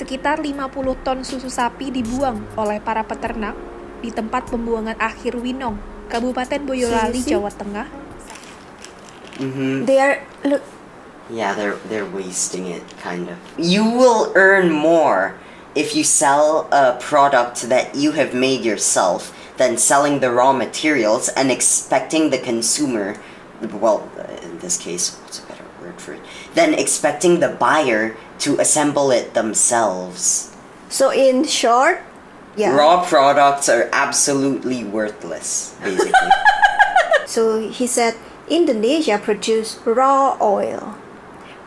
Sekitar 50 ton susu sapi dibuang oleh para peternak di tempat pembuangan akhir Winong, Kabupaten Boyolali, Jawa Tengah. They're wasting it, kind of. You will earn more if you sell a product that you have made yourself than selling the raw materials and expecting the consumer, well, in this case, what's a better word for it? Then expecting the buyer to assemble it themselves. So in short, raw products are absolutely worthless, basically. So he said Indonesia produce raw oil,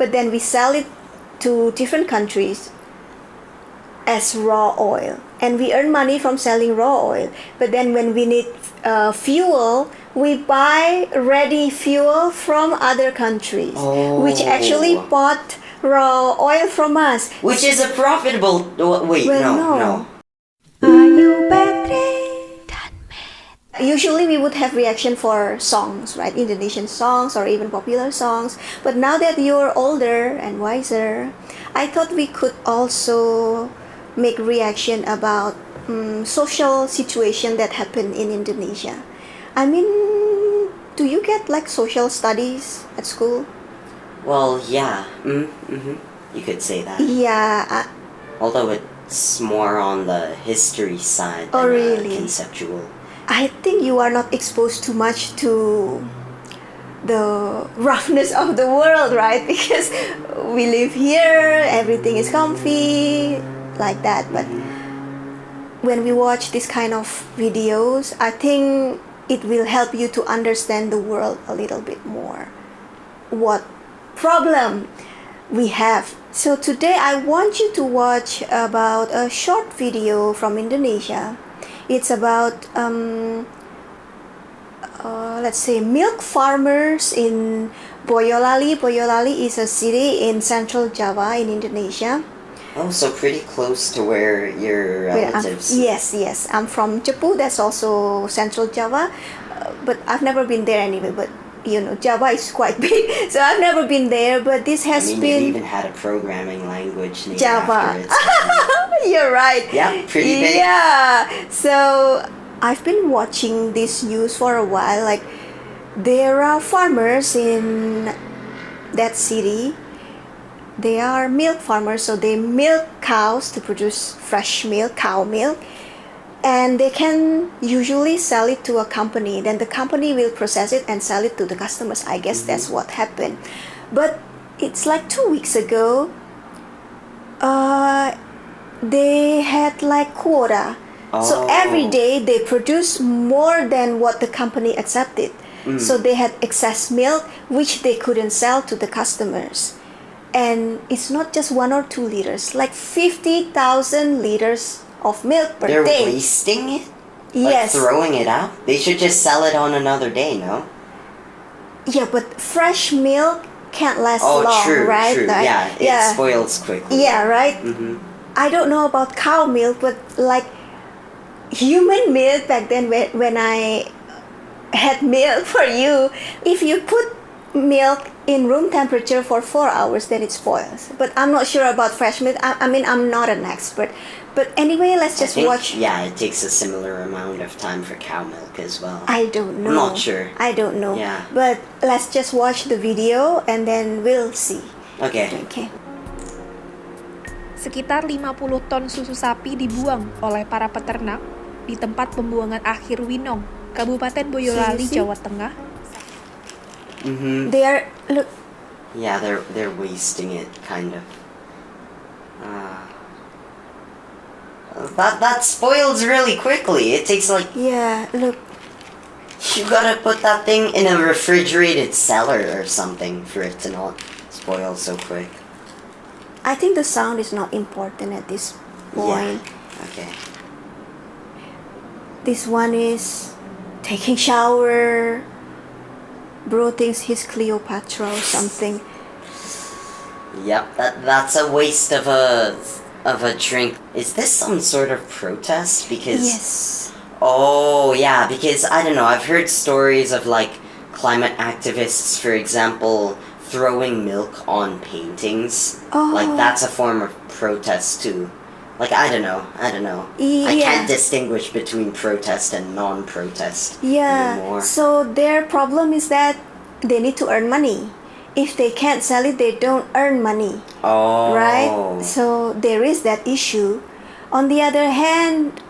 but then we sell it to different countries as raw oil, and we earn money from selling raw oil. But then when we need fuel, we buy ready fuel from other countries, which actually bought raw oil from us. Which is a profitable... Wait, no. Are you better than me? Usually we would have reaction for songs, right? Indonesian songs or even popular songs. But now that you're older and wiser, I thought we could also make reaction about social situation that happen in Indonesia. I mean, do you get like social studies at school? Well, yeah. You could say that. Yeah. Although it's more on the history side than really? Conceptual. I think you are not exposed too much to the roughness of the world, right? Because we live here, everything is comfy, like that. But when we watch this kind of videos, I think it will help you to understand the world a little bit more. What problem we have. So today I want you to watch about a short video from Indonesia. It's about let's say milk farmers in Boyolali. Boyolali is a city in central Java in Indonesia. Oh, so pretty close to where your relatives... Yes. I'm from Cepu, that's also central Java. But I've never been there anyway, but you know, Java is quite big, so I've never been there, but this has been... it even had a programming language named Java. after it. You're right. Yeah, pretty big. Yeah, so I've been watching this news for a while. Like, there are farmers in that city. They are milk farmers, so they milk cows to produce fresh milk, cow milk. And they can usually sell it to a company. Then the company will process it and sell it to the customers. I guess that's what happened. But it's like 2 weeks ago, they had like quota. So every day they produce more than what the company accepted. So they had excess milk, which they couldn't sell to the customers. And it's not just 1 or 2 liters, like 50,000 liters of milk per day. They're wasting it? Yes. Like throwing it out? They should just sell it on another day, no? Yeah, but fresh milk can't last long, true, right? True. Like, It spoils quickly. Yeah, right? I don't know about cow milk, but like human milk back then when I had milk for you, if you put milk in room temperature for 4 hours, then it spoils. But I'm not sure about fresh milk. I mean, I'm not an expert. But anyway, let's just watch. Yeah, it takes a similar amount of time for cow milk as well. I don't know. I'm not sure. I don't know. Yeah. But let's just watch the video and then we'll see. Okay. Sekitar 50 ton susu sapi dibuang oleh para peternak di tempat pembuangan akhir Winong, Kabupaten Boyolali, Jawa Tengah. They're wasting it, kind of. That spoils really quickly. It takes like... Yeah, look. You gotta put that thing in a refrigerated cellar or something for it to not spoil so quick. I think the sound is not important at this point. Yeah. Okay. This one is taking shower. Bro thinks he's Cleopatra or something. Yep, that's a waste of a drink. Is this some sort of protest? Because yes. Oh yeah, because I don't know. I've heard stories of like climate activists, for example, throwing milk on paintings, Oh. like that's a form of protest too. Like I don't know. I Yeah. can't distinguish between protest and non-protest Yeah. anymore. So their problem is that they need to earn money. If they can't sell it, they don't earn money. Oh. Right? So there is that issue. On the other hand,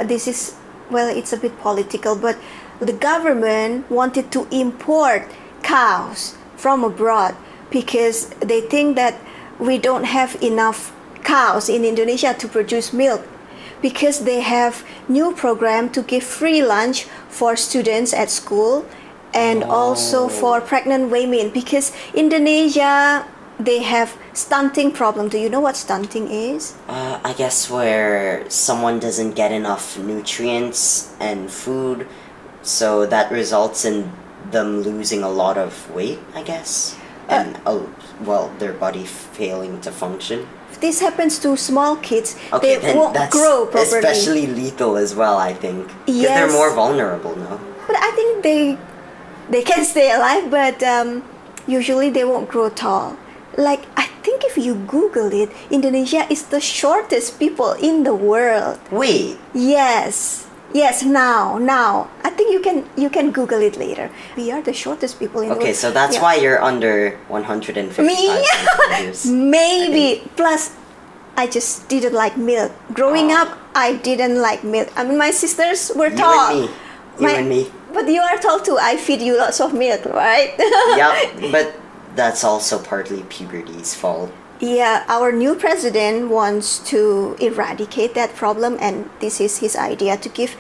this is, well, it's a bit political, but the government wanted to import cows from abroad because they think that we don't have enough cows in Indonesia to produce milk, because they have new program to give free lunch for students at school and also for pregnant women, because Indonesia, they have stunting problem. Do you know what stunting is? I guess where someone doesn't get enough nutrients and food, so that results in them losing a lot of weight, I guess, and their body failing to function. If this happens to small kids, Okay, they then won't that's grow properly. especially lethal as well, I think. Because they're Yes. more vulnerable, no? But I think they can stay alive, but usually they won't grow tall. Like, I think if you Google it, Indonesia is the shortest people in the world. Wait, Yes. Now. I think you can Google it later. We are the shortest people in the world. okay, so that's Yeah. why you're under 155 Me? centimeters. Maybe. Plus, I just didn't like milk. Growing Oh. up, I didn't like milk. I mean, my sisters were You tall. and me. You and me. But you are tall too. I feed you lots of milk, right? Yep, but that's also partly puberty's fault. Yeah, our new president wants to eradicate that problem, and this is his idea, to give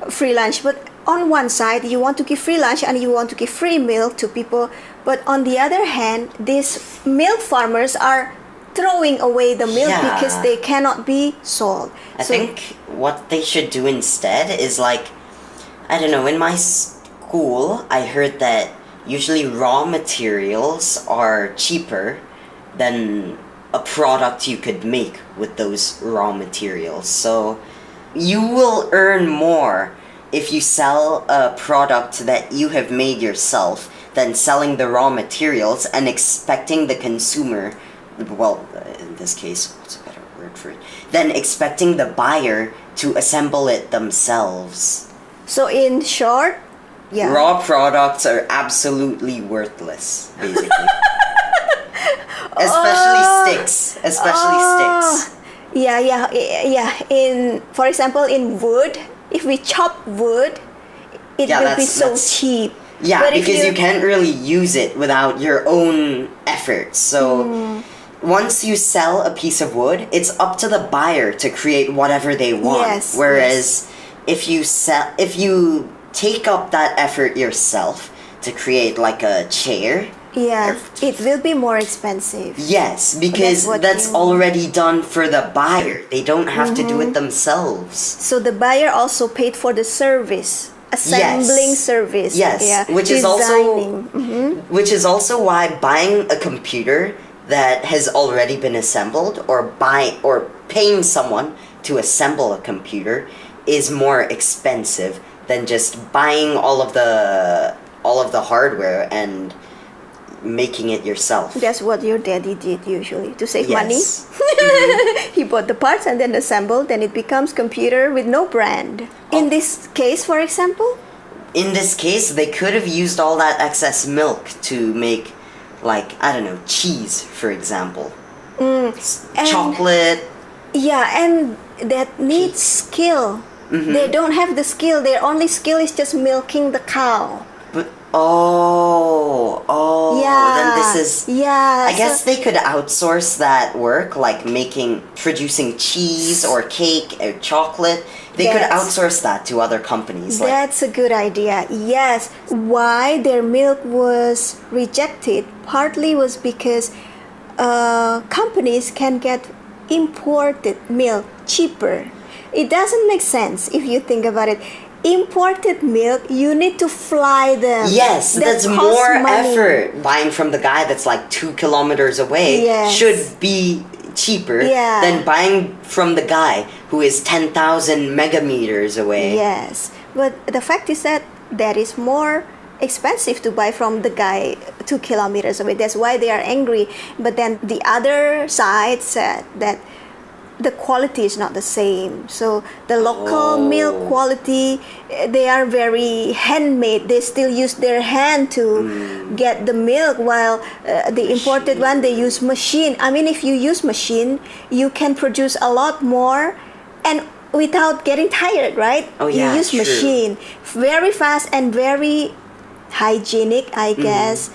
free lunch. But on one side, you want to give free lunch and you want to give free milk to people, but on the other hand, these milk farmers are throwing away the milk Yeah. because they cannot be sold. I think what they should do instead is like, I don't know, in my school, I heard that usually raw materials are cheaper than a product you could make with those raw materials. So you will earn more if you sell a product that you have made yourself than selling the raw materials and expecting the consumer, well, in this case, what's a better word for it? Then expecting the buyer to assemble it themselves. So in short, yeah. Raw products are absolutely worthless, basically. Especially sticks. Especially sticks. Yeah. For example, in wood, if we chop wood, it Yeah, will be so that's- cheap. Yeah, But if because you can't really use it without your own effort. So once you sell a piece of wood, it's up to the buyer to create whatever they want. Yes, Whereas if you take up that effort yourself to create like a chair, Yeah, it will be more expensive. yes, because what that's you- already done for the buyer. They don't have to do it themselves. So the buyer also paid for the service, assembling service. Yes, yeah, which designing. is also why buying a computer that has already been assembled or paying someone to assemble a computer is more expensive than just buying all of the hardware and making it yourself. That's what your daddy did usually to save money. Yes. He bought the parts and then assembled, then it becomes computer with no brand. In this case, for example, In this case, they could have used all that excess milk to make, like, I don't know, cheese, for example. Chocolate. yeah, and that needs skill. They don't have the skill. Their only skill is just milking the cow. But Yeah. then this is. Yeah. I guess they could outsource that work, like producing cheese or cake or chocolate. They could That's- outsource that to other companies. Like, That's a good idea. Yes. Why their milk was rejected partly was because companies can get imported milk cheaper. It doesn't make sense if you think about it. Imported milk, you need to fly them. yes, That that's costs more money. effort. Buying from the guy that's like 2 kilometers away Yes. should be cheaper Yeah. than buying from the guy who is 10,000 megameters away. Yes, but the fact is that is more expensive to buy from the guy 2 kilometers away. That's why they are angry. But then the other side said that the quality is not the same. So the local milk quality, they are very handmade. They still use their hand to get the milk, while the imported one, they use machine. I mean, if you use machine, you can produce a lot more and without getting tired, right? Oh, yeah, you use true. machine very fast and very hygienic, I guess.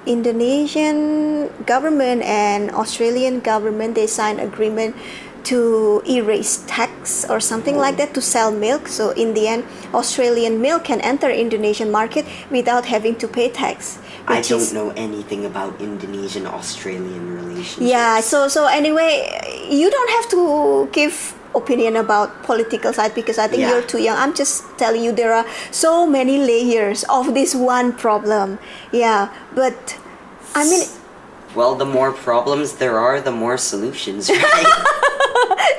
Indonesian government and Australian government, they signed agreement to erase tax or something like that to sell milk. So in the end, Australian milk can enter Indonesian market without having to pay tax. I which don't is- know anything about Indonesian-Australian relations. Yeah, so anyway, you don't have to give opinion about political side because I think Yeah. you're too young. I'm just telling you there are so many layers of this one problem. Yeah, but I mean, Well, the more problems there are, the more solutions, right?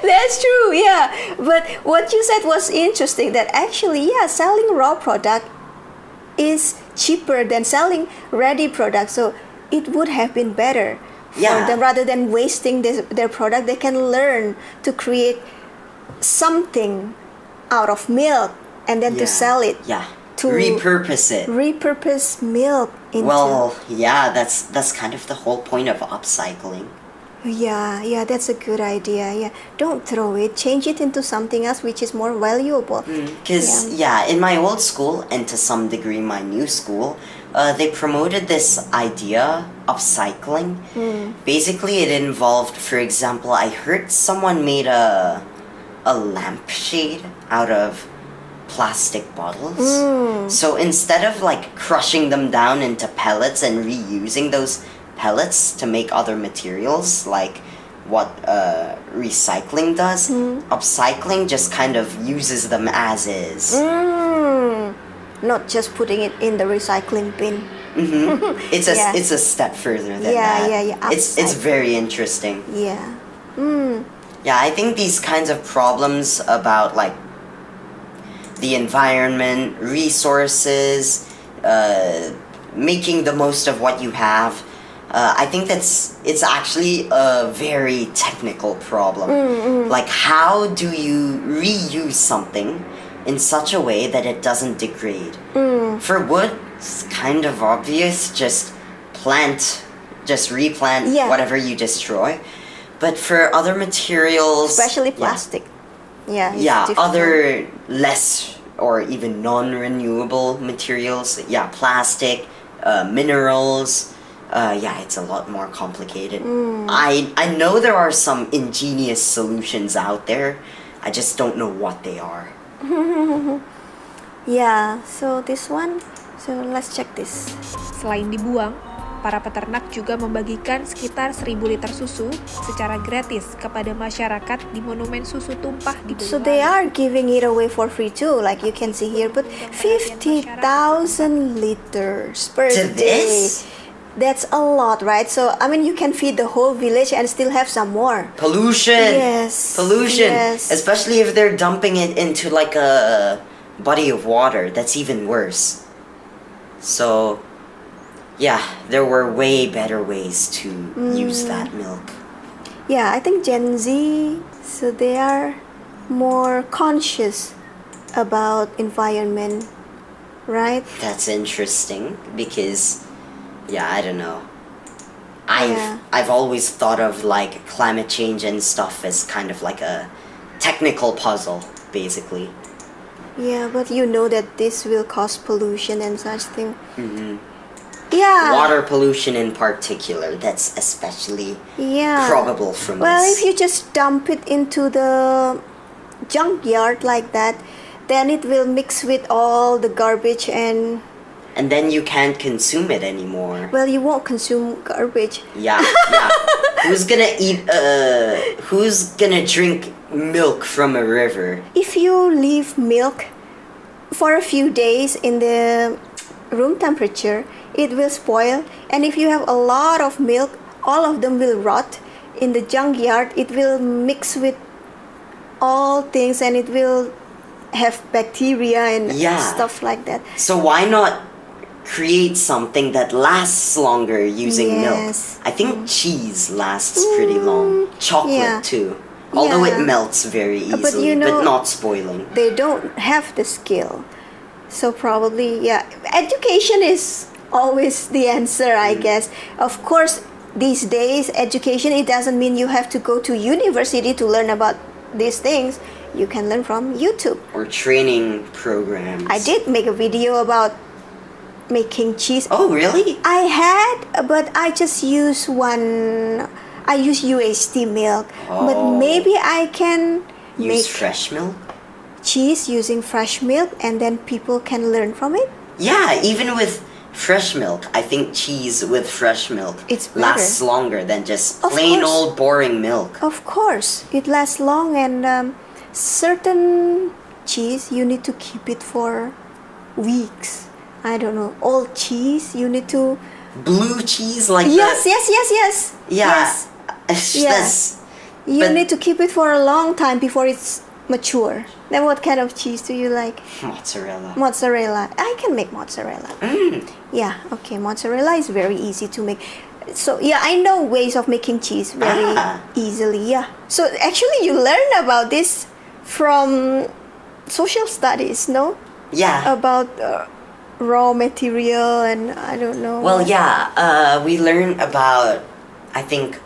that's true, yeah. But what you said was interesting that actually, yeah, selling raw product is cheaper than selling ready product. So it would have been better for Yeah. them rather than wasting their product. They can learn to create something out of milk and then to sell it. Yeah. To repurpose it. Repurpose milk into. Well, yeah, that's kind of the whole point of upcycling. Yeah, that's a good idea. Yeah, don't throw it. Change it into something else which is more valuable. Because, in my old school, and to some degree my new school, they promoted this idea, upcycling. Basically, it involved, for example, I heard someone made a lampshade out of plastic bottles. So instead of like crushing them down into pellets and reusing those pellets to make other materials like what recycling does, upcycling just kind of uses them as is. Not just putting it in the recycling bin. It's a Yeah. it's a step further than Yeah, that. yeah. It's Upcycling. very interesting. Yeah. Yeah, I think these kinds of problems about like the environment, resources, making the most of what you have, I think it's actually a very technical problem. Like, how do you reuse something in such a way that it doesn't degrade? For wood, it's kind of obvious. Just replant Yeah. whatever you destroy. But for other materials, Especially yeah. plastic. Yeah. it's Yeah, difficult. other less or even non-renewable materials. Yeah, plastic, minerals. It's a lot more complicated. I know there are some ingenious solutions out there. I just don't know what they are. Yeah, so this one. So let's check this. Selain dibuang, para peternak juga membagikan sekitar 1.000 liter susu secara gratis kepada masyarakat di monumen susu tumpah di So Boyolali. they are giving it away for free too, like you can see here. But 50,000 liters per To day. this? That's a lot, right? So I mean, you can feed the whole village and still have some more. Pollution. Yes, Pollution. yes. Especially if they're dumping it into like a body of water. That's even worse. So, yeah, there were way better ways to use that milk. Yeah, I think Gen Z, so they are more conscious about environment, right? That's interesting because, I don't know. Yeah. I've always thought of like climate change and stuff as kind of like a technical puzzle, basically. Yeah, but you know that this will cause pollution and such thing. Yeah. Water pollution in particular, that's especially Yeah. probable from Well, this. if you just dump it into the junkyard like that, then it will mix with all the garbage and, And then you can't consume it anymore. well, you won't consume garbage. Yeah. Who's gonna drink milk from a river? If you leave milk for a few days in the room temperature, it will spoil. And if you have a lot of milk, all of them will rot. In the junkyard, it will mix with all things and it will have bacteria and Yeah. stuff like that. So why not create something that lasts longer using milk. Yes. I think cheese lasts pretty long. Chocolate yeah. too. Although Yeah. it melts very easily, But you know- not spoiling. They don't have the skill. So probably, yeah. Education is always the answer, I guess. Of course, these days, education, it doesn't mean you have to go to university to learn about these things. You can learn from YouTube. Or training programs. I did make a video about making cheese. Oh, really? I had, but I just use one. I use UHT milk, but Oh. maybe I can Use make fresh milk? cheese using fresh milk, and then people can learn from it. Yeah, even with fresh milk, I think cheese with fresh milk It's better. lasts longer than just Of plain course. old boring milk. Of course, it lasts long, and certain cheese you need to keep it for weeks. I don't know. Old cheese you need to. Blue cheese like Yes, that. yes. Yeah. Yes. Yeah. That's You But- need to keep it for a long time before it's mature. Then what kind of cheese do you like? mozzarella. Mozzarella. I can make mozzarella. Yeah, okay. Mozzarella is very easy to make. So yeah, I know ways of making cheese very easily. Yeah. So actually, you learn about this from social studies, no? Yeah. About raw material and I don't know. Well, yeah, we learn about, I think,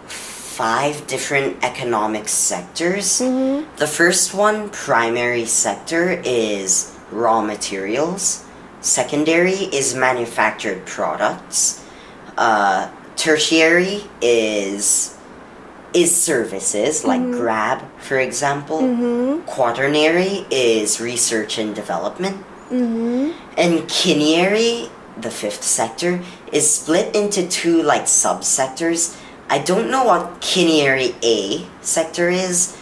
5 different economic sectors. The first one, primary sector, is raw materials. Secondary is manufactured products. Tertiary is services like Grab, for example. Quaternary is research and development. And quinary, the 5th sector, is split into 2 like subsectors. I don't know what quinary A sector is,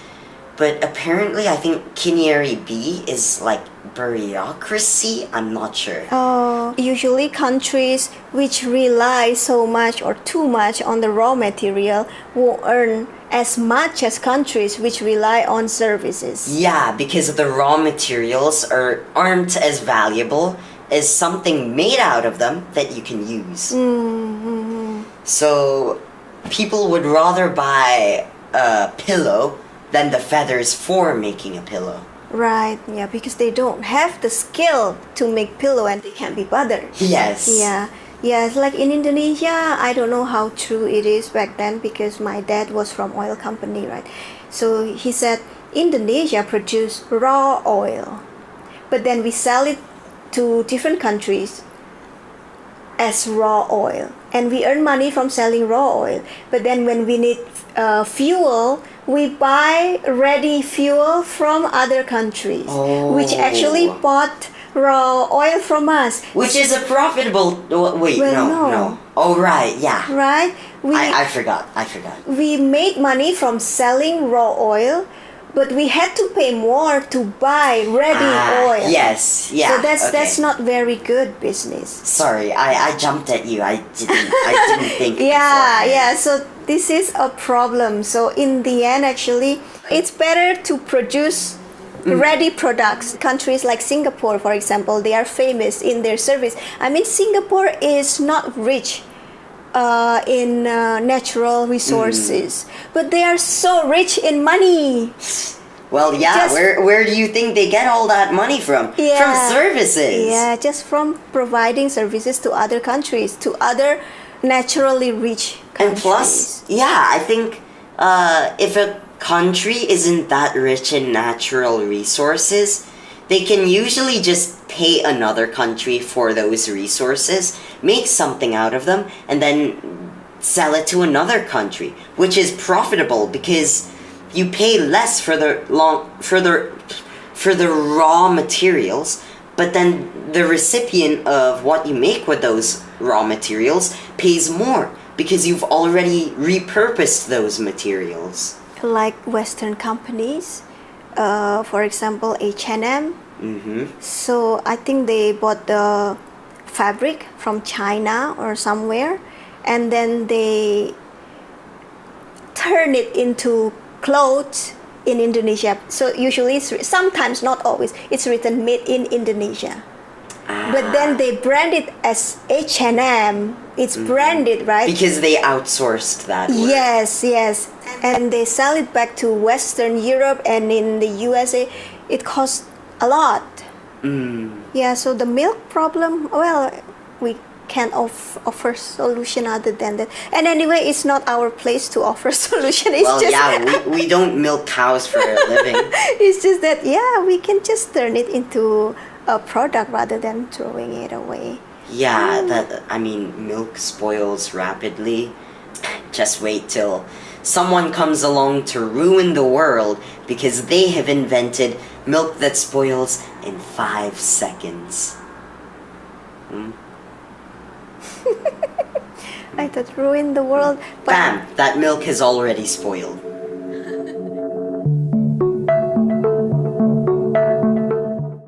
but apparently I think quinary B is like bureaucracy. I'm not sure. Usually countries which rely so much or too much on the raw material will earn as much as countries which rely on services. Yeah, because the raw materials aren't as valuable as something made out of them that you can use. So people would rather buy a pillow than the feathers for making a pillow. Right, yeah, because they don't have the skill to make pillow and they can't be bothered. Yes. Yeah, it's like in Indonesia, I don't know how true it is back then because my dad was from oil company, right? So he said Indonesia produce raw oil, but then we sell it to different countries as raw oil, and we earn money from selling raw oil. But then when we need fuel, we buy ready fuel from other countries, which actually Oh. bought raw oil from us. Which is a profitable... Wait, Well, no. no. Oh, right, yeah. Right? I forgot. We made money from selling raw oil, but we had to pay more to buy ready oil. Yes, yeah. So that's okay. not very good business. Sorry, I jumped at you. I didn't think. Yeah. So this is a problem. So in the end, actually, it's better to produce ready products. Countries like Singapore, for example, they are famous in their service. I mean, Singapore is not rich in natural resources, but they are so rich in money. Well, yeah. Just- where do you think they get all that money from? Yeah. From services. Yeah, just from providing services to other countries, to other naturally rich countries. And plus, yeah, I think if a country isn't that rich in natural resources, they can usually just pay another country for those resources, make something out of them, and then sell it to another country, which is profitable because you pay less for the raw materials, but then the recipient of what you make with those raw materials pays more because you've already repurposed those materials. Like Western companies, for example, H&M. So I think they bought the fabric from China or somewhere, and then they turn it into clothes in Indonesia. So usually, sometimes, not always, it's written made in Indonesia. but then they brand it as H&M. It's branded, right? Because they outsourced that work. Yes. And they sell it back to Western Europe, and in the USA, it costs a lot. Yeah, so the milk problem, well, we can't offer solution other than that. And anyway, it's not our place to offer solution. It's Well, just yeah, we don't milk cows for a living. it's just that, yeah, we can just turn it into a product rather than throwing it away. Yeah, milk spoils rapidly. Just wait till someone comes along to ruin the world because they have invented milk that spoils in 5 seconds. I thought ruin the world, but Bam! That milk has already spoiled.